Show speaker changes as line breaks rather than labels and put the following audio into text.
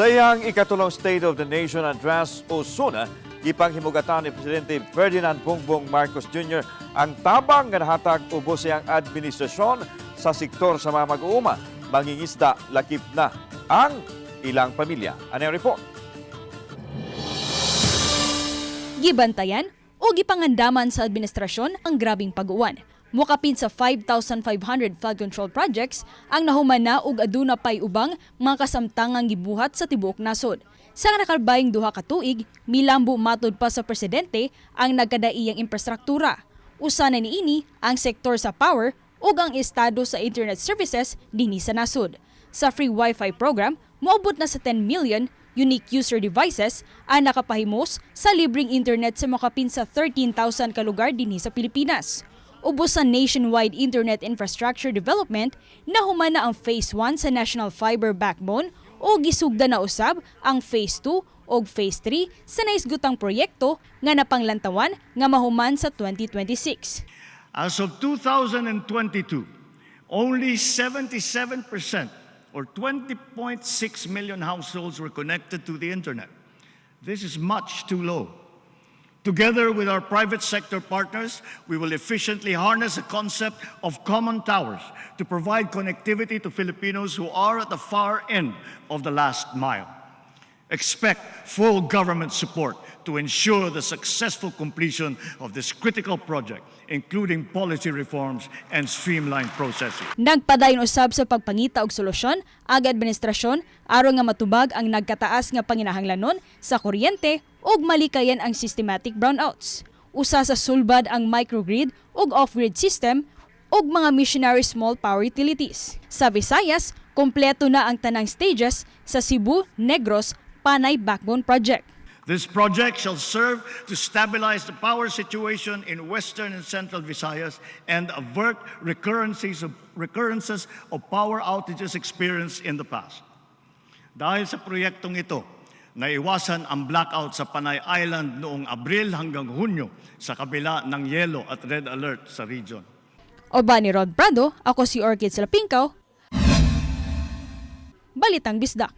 Sa iyang ikatulong State of the Nation address o SUNA, ipanghimugatan ni Presidente Ferdinand Bongbong Marcos Jr. ang tabang nga nahatag ubos siyang administrasyon sa sektor sa mga mag-uuma, mangingisda, lakip na ang ilang pamilya. Ano yung report?
Gibantayan o gipangandaman sa administrasyon ang grabing pag-uwan. Mukapin sa 5,500 flood control projects ang nahuman na ug aduna pay ubang mga kasamtangang gibuhat sa tibuok nasod. Sa nakalbayng duha ka tuig, milambo matud pa sa presidente ang nagkadaiyang infrastruktura. Usa na niini ang sektor sa power ug ang estado sa internet services dinhi sa nasod. Sa free Wi-Fi program, moabot na sa 10 million unique user devices ang nakapahimos sa libreng internet sa makapin sa 13,000 ka lugar dinhi sa Pilipinas. Ubos sa nationwide internet infrastructure development, nahuman na ang Phase 1 sa National Fiber Backbone o gisugda na usab ang Phase 2 o Phase 3 sa naisgutang proyekto nga napanglantawan nga mahuman sa 2026.
As of 2022, only 77% or 20.6 million households were connected to the internet. This is much too low. Together with our private sector partners, we will efficiently harness the concept of common towers to provide connectivity to Filipinos who are at the far end of the last mile. Expect full government support to ensure the successful completion of this critical project, including policy reforms and streamlined processes.
Nagpadayon usab sa pagpangita og solusyon ang administrasyon aron nga matubag ang nagkataas nga panginahanglanon sa kuryente ug malikayan ang systematic brownouts. Usa sa sulbad ang microgrid ug off-grid system ug mga missionary small power utilities. Sa Visayas, kompleto na ang tanang stages sa Cebu, Negros, Panay Backbone Project.
This project shall serve to stabilize the power situation in Western and Central Visayas and avert recurrences of power outages experienced in the past. Dahil sa proyektong ito, naiwasan ang blackout sa Panay Island noong Abril hanggang Hunyo sa kabila ng yellow at red alert sa region.
Oba ni Rod Prado, ako si Orchid Salapinkaw. Balitang Bisdak.